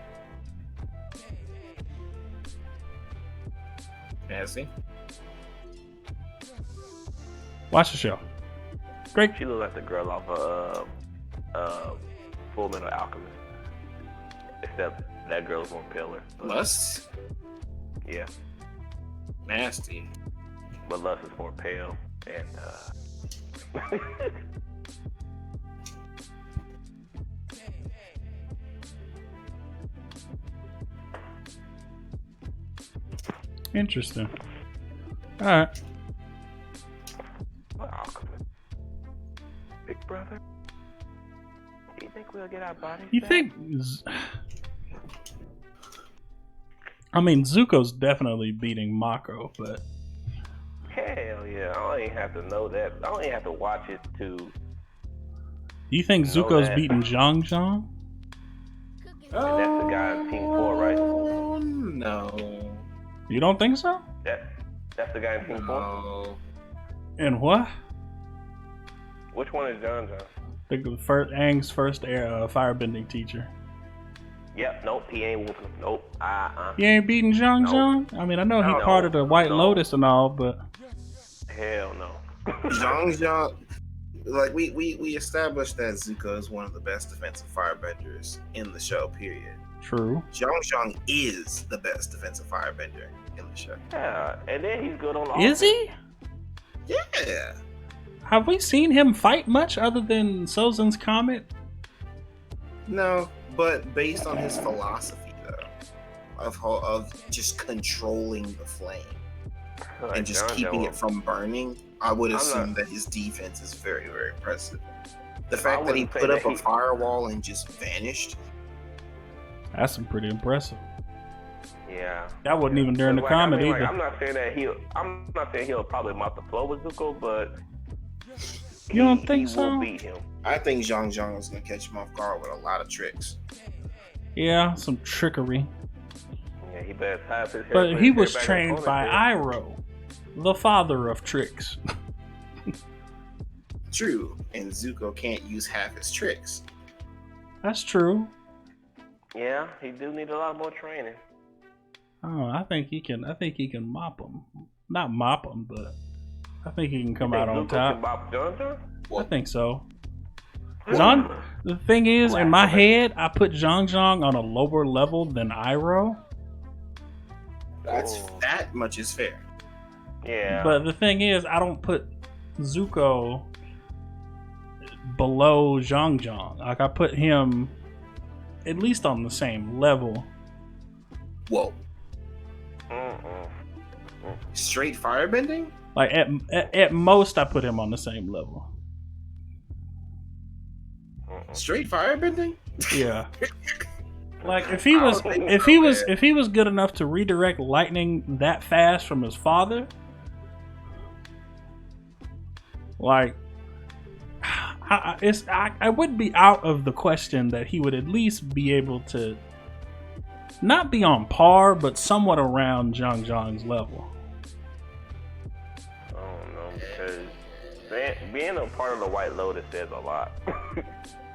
Nasty. Watch the show. Great. She looked like the girl off of Full Metal Alchemist, except that girl's more paler. Lust? Yeah, Nasty. but Lust is more pale and. Interesting. Alright. What Alchemist? Big brother? Do you think we'll get our bodies You back? think... I mean, Zuko's definitely beating Mako, but... Hell yeah, I don't even have to know that. I don't even have to watch it to... Do you think Know Zuko's that. beating Zhang Zhang? And that's the guy in Team 4, right? Oh, no. You don't think so? That's the guy in Team 4? No. And what? Which one is John? The first Aang's first firebending teacher. Yep, nope, he ain't whooping him. Nope, He ain't beating Zhang No. Zhang? I mean, I know he's No. part of the White No. Lotus and all, but Hell no. Zhang, like we established that Zuko is one of the best defensive firebenders in the show, period. true. Zhang is the best defensive firebender in the show. Yeah, and then he's good on Is he? Yeah. Have we seen him fight much other than Sozan's Comet? No, but based on his philosophy though, of just controlling the flame Like and just John keeping John. it from burning, I would I'm assume not- that his defense is very, very impressive. The I fact that he wouldn't say put up that a he- firewall and just vanished. That's pretty impressive. Yeah. That wasn't even during the Like, comet I mean, like, either. I'm not saying he'll probably mount the flow with Zuko, but You don't think he so? will beat him. I think Zhang is gonna catch him off guard with a lot of tricks. Yeah, some trickery. Yeah, he better tap his head. But put he his was head back trained in by his head. Iroh, the father of tricks. True, and Zuko can't use half his tricks. That's true. Yeah, he do need a lot more training. Oh, I think he can mop him. Not mop him, but I think he can come You out think on Zuko top. can bop John John? I think so. The thing is, in my head, I put Zhang Zhang on a lower level than Iroh. That much is fair. Yeah. But the thing is, I don't put Zuko below Zhang Zhang. Like, I put him at least on the same level. Whoa, Mm-mm. straight firebending? Like, at most, I put him on the same level. Straight firebending? Yeah. Like, if he was good enough to redirect lightning that fast from his father, like, I would be out of the question that he would at least be able to not be on par, but somewhat around Zhang Zhang's level. I don't know, because being a part of the White Lotus says a lot.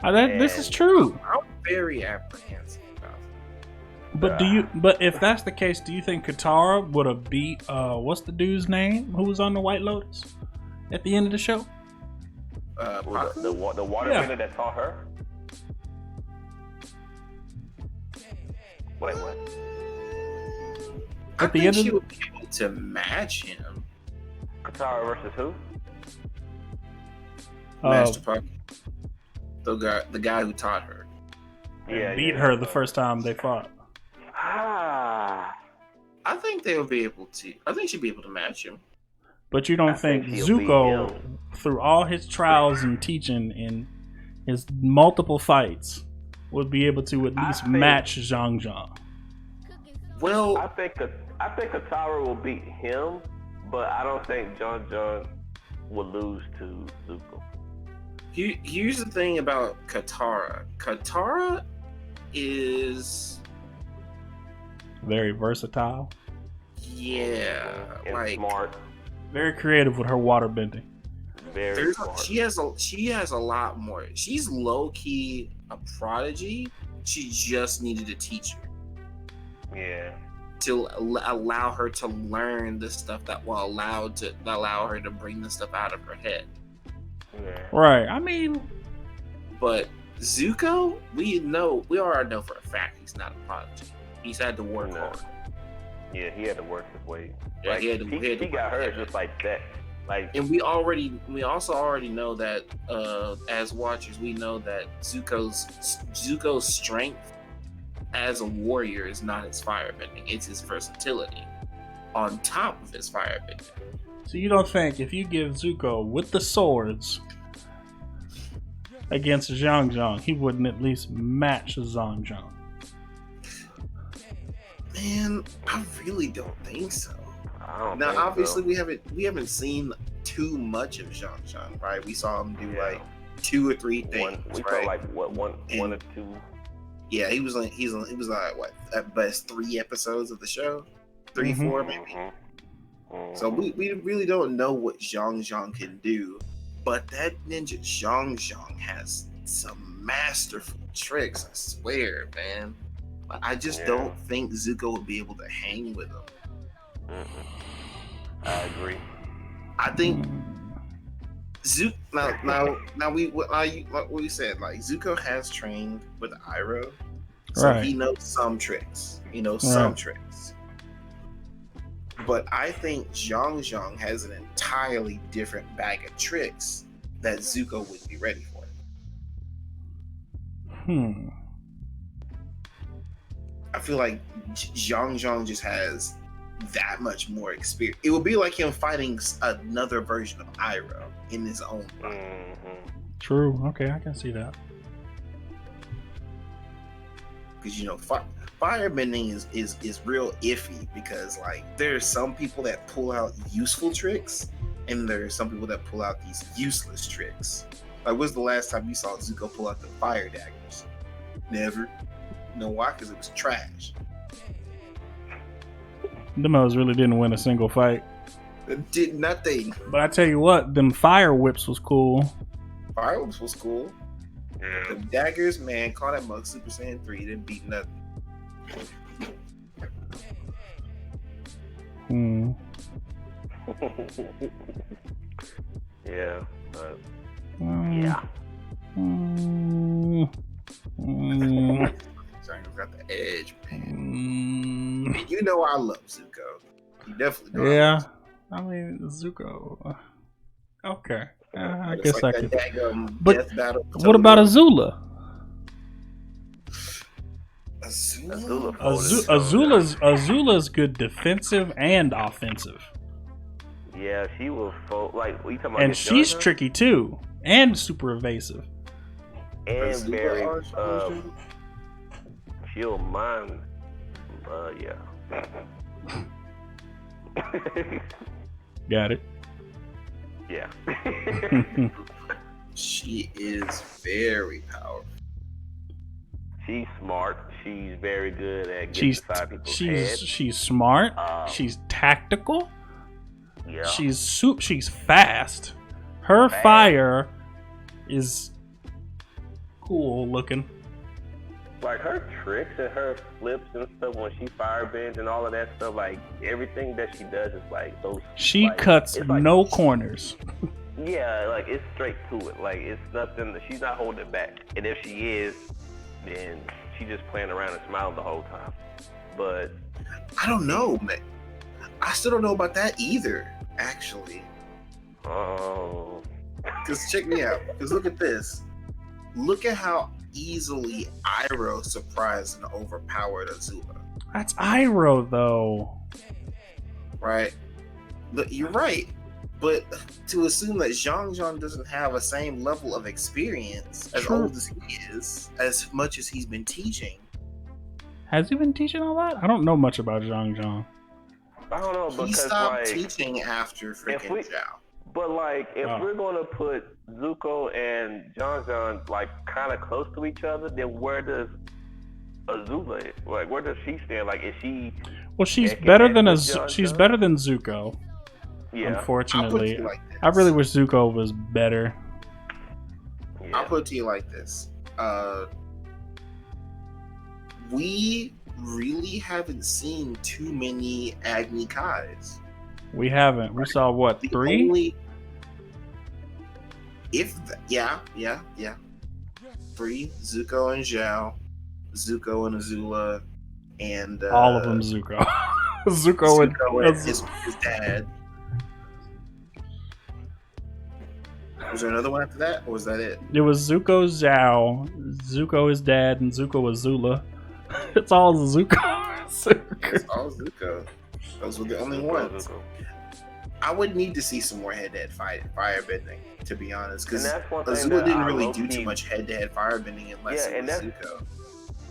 This is true. I'm very apprehensive about it. But if that's the case, do you think Katara would have beat what's the dude's name who was on the White Lotus at the end of the show? Paku? The waterbender that taught her? Wait, what? I At the think end of she the- would be able to match him. Katara versus who? Master Paku. The guy who taught her. Beat her the first time they fought. Ah. I think they'll be able to. I think she'll be able to match him. But you don't I think think he'll beat Zuko, him. through all his trials and teaching in his multiple fights, would be able to at I least think- match Zhang Zhang? Well, I think Katara will beat him, but I don't think John will lose to Zuko. here's the thing about Katara. Katara is, Very versatile, And like smart. very creative with her water bending. Very smart. she has a lot more. She's low key a prodigy. She just needed a teacher Yeah. to allow her to learn the stuff that will allow her to bring the stuff out of her head. Yeah. Right. I mean, But Zuko, we already know for a fact he's not a prodigy. He's had to work No. hard. Yeah, he had to work his way. Yeah, Like, he had to got work her hard. just like that. Like, And we also already know that as watchers, we know that Zuko's strength as a warrior is not his firebending; it's his versatility on top of his firebending. so you don't think if you give Zuko with the swords against Zhang Zhang, he wouldn't at least match Zhang Zhang? Man, I really don't think so. I don't Now, think so. obviously, we haven't seen too much of Zhang Zhang, right? We saw him do Yeah. like 2 or 3 things, we right? felt like one or two. Yeah, he was like what at best 3 episodes of the show, 3, Mhm. 4 maybe. So we really don't know what Zhang can do, but that ninja Zhang has some masterful tricks, I swear, man. I just don't think Zuko would be able to hang with him. I agree. I think Zuko now what we said, like Zuko has trained with Iroh, so Right. he knows some tricks. He knows some tricks. But I think Zhang has an entirely different bag of tricks that Zuko would be ready for. I feel like Zhang just has that much more experience. It would be like him fighting another version of Iroh in his own right. True. Okay, I can see that. Because firebending is real iffy, because like there's some people that pull out useful tricks and there's some people that pull out these useless tricks. Like, when's the last time you saw Zuko pull out the fire daggers? Never. You know why? Because it was trash. Them hoes really didn't win a single fight. It did nothing. But I tell you what, them fire whips was cool. Fire whips was cool. The daggers, man, call that mug Super Saiyan 3, didn't beat nothing. Yeah. Got the edge, man. You know I love Zuko. You definitely know. Yeah. I mean, Zuko. Okay. I guess like I could. But what about Azula? Azula's good defensive and offensive. Yeah, she will fold. Like, what you talking about? And she's tricky too, and super evasive. And very she'll mind. Yeah. Got it. Yeah. She is very powerful. She's smart. She's very good at getting inside people's heads. She's smart. She's tactical. Yeah. She's fast. Her fire is cool looking. Like her tricks and her flips and stuff when she fire bends and all of that stuff, like everything that she does is like those. She cuts no corners. Yeah, like it's straight to it. Like it's nothing. She's not holding it back. And if she is, then she's just playing around and smiling the whole time. But I don't know, man. I still don't know about that either, actually. Oh. Because check me out. Because look at this. Look at how easily Iroh surprised and overpowered Azula. That's Iroh, though. Right? Look, you're right. But to assume that Zhang doesn't have a same level of experience, as old as he is, as much as he's been teaching. Has he been teaching a lot? I don't know much about Zhang. I don't know, because he stopped teaching after freaking Zhao. But like, if we're gonna put Zuko and Zhang like kind of close to each other, then where does Azula, like, where does she stand? Like, is she? Well, she's better than she's better than Zuko. Yeah. Unfortunately, I really wish Zuko was better. Yeah. I'll put it to you like this: we really haven't seen too many Agni Kais. We haven't. We saw what, 3? Yeah. 3: Zuko and Zhao, Zuko and Azula, and all of them Zuko. Zuko and his dad. Was there another one after that, or was that it? It was Zuko, Zhao, Zuko his dad, and Zuko Azula. It's all Zuko. It's all Zuko. Those were the only ones. I would need to see some more head-to-head firebending, to be honest, because Azula didn't really do too much head-to-head firebending unless it was Zuko.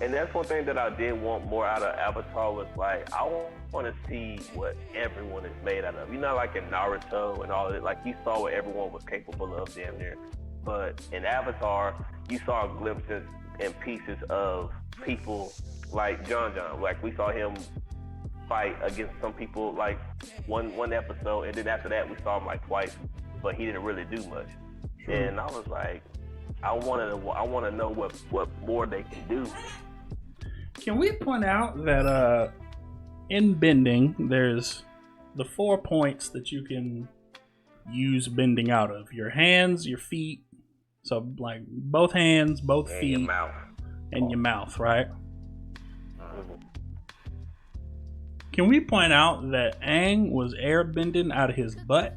And that's one thing that I did want more out of Avatar was like, I want to see what everyone is made out of. You know, like in Naruto and all of it, like you saw what everyone was capable of damn near. But in Avatar, you saw glimpses and pieces of people like John. Like we saw him fight against some people like one episode, and then after that we saw him like twice, but he didn't really do much. And I was like, I want to know what more they can do. Can we point out that in bending, there's the 4 points that you can use bending out of: your hands, your feet, so like both hands, both And feet, your mouth. and your mouth, right? Can we point out that Aang was air bending out of his butt?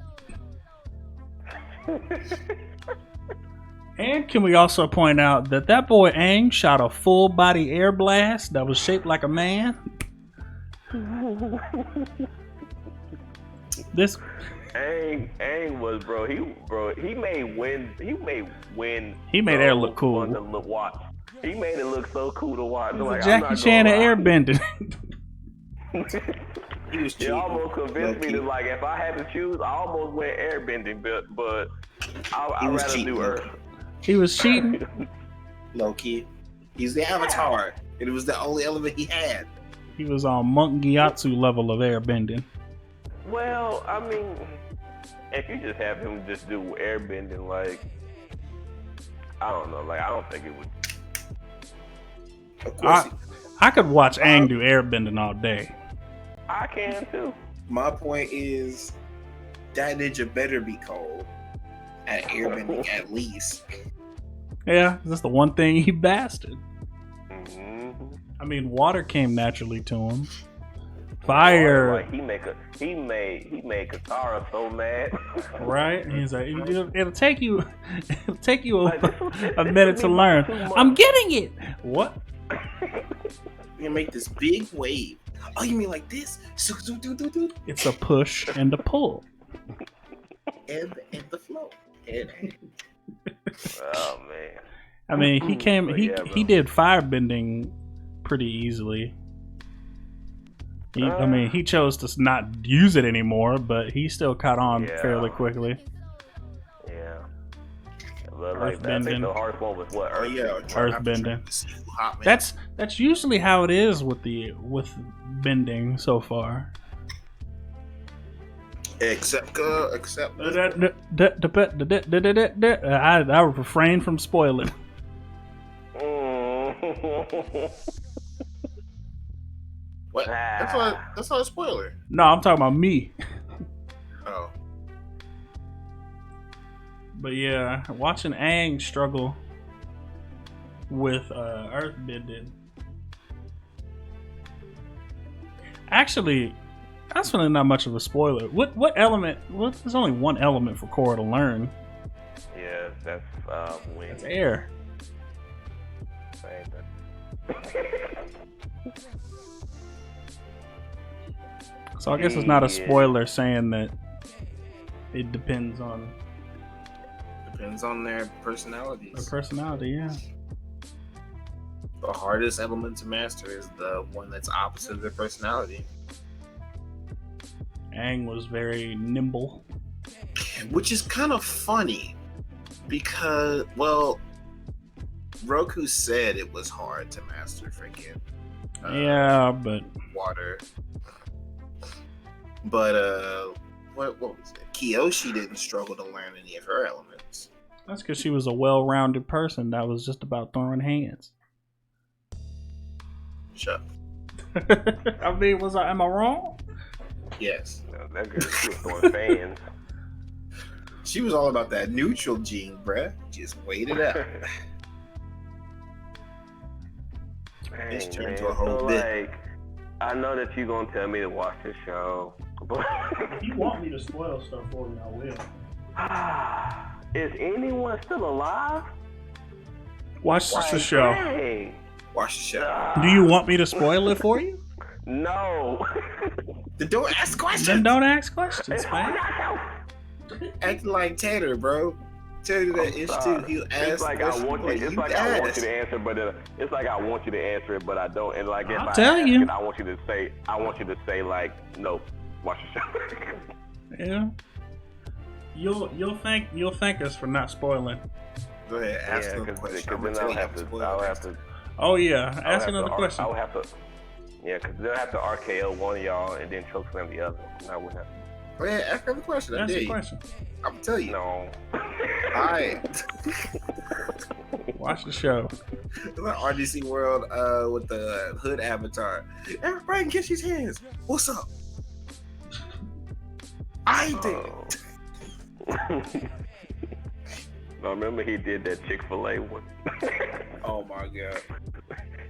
And can we also point out that that boy Aang shot a full body air blast that was shaped like a man? This Aang was he made air look cool. fun to watch. He made it look so cool to watch. It was Like, a Jackie Chan air bending. He was It cheating. almost convinced me Low-key. to, like, if I had to choose, I almost went airbending, but I'd was rather cheating. do Earth. He was cheating. Low key. He's the Avatar. And it was the only element he had. He was on Monk Gyatso level of air bending. Well, I mean, if you just have him just do airbending, like, I don't know, like, I don't think it would. Of course, I could watch Aang do air bending all day. I can too. my point is that ninja better be cold at airbending at least. Yeah, that's the one thing he bastard. Mm-hmm. I mean, water came naturally to him. Fire, Like, he made Katara so mad. right? And he's like, it'll take you Like, a minute to learn. I'm getting it. What? You make this big wave. Oh, you mean like this? It's a push and a pull. Ebb and the flow. And Oh man. I mean, he But he did fire bending pretty easily. I mean, he chose to not use it anymore, but he still caught on fairly quickly. Yeah. But like, I think the hardest one was what? oh Earth? yeah, Earthbending. Hot man. That's usually how it is with bending so far. Except I refrain from spoiling. what? That's not a spoiler. No, I'm talking about me. Oh, But yeah, watching Aang struggle with earthbending. Actually, that's really not much of a spoiler. What element? Well, there's only one element for Korra to learn. Yeah, that's wind. It's air. Same thing. So I guess it's not a spoiler saying that it depends on depends on their personalities. their personality. Yeah. The hardest element to master is the one that's opposite of their personality. Aang was very nimble. Which is kind of funny because, well, Roku said it was hard to master freaking Yeah, but water. But what was it? Kyoshi didn't struggle to learn any of her elements. that's because she was a well-rounded person that was just about throwing hands. Shut. I mean, am I wrong? Yes. No, that girl, she was throwing fans. She was all about that neutral gene, bruh. Just wait it out. This turned into a whole so, bit. like, I know that you're gonna tell me to watch this show, but If you want me to spoil stuff for you, I will. is anyone still alive? Watch the Like, show. dang. Watch the show. Do you want me to spoil it for you? No. Then don't ask questions. Then don't ask questions, man. Acting like Tanner, bro. Tell you that it's too. He'll ask. It's like I questions want you. like It's you like I want asked. you to answer, but it's like I want you to answer it, but I don't. And like if I'll I tell ask you. it, I want you to say like, no, watch the show. Yeah. You'll thank us for not spoiling. Go ahead, ask another because question. then I'm gonna tell you how to spoil I'll it have to. Oh yeah, I'll ask have another to- question. I'll have to. Yeah, because they'll have to RKO one of y'all and then chokeslam the other. I wouldn't have. Oh yeah, ask another question. That's the question. I'm gonna tell you. No. Alright. Watch the show. It's like RDC World with the hood avatar. Everybody can kiss his hands. What's up? I did. No, remember he did that Chick-fil-A one. Oh my god.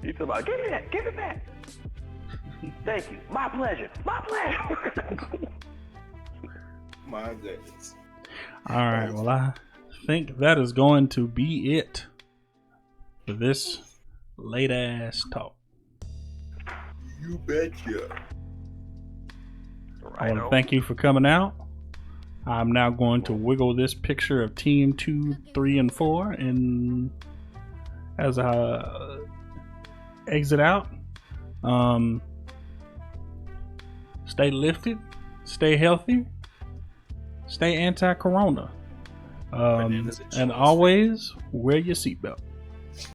He told about, give me that, give it back. Thank you. My pleasure. My pleasure. My goodness. All right. Well, I think that is going to be it for this late ass talk. You betcha. I want to thank you for coming out. I'm now going to wiggle this picture of Team 2, 3, and 4, and as I exit out, stay lifted, stay healthy, stay anti-corona, and always wear your seatbelt.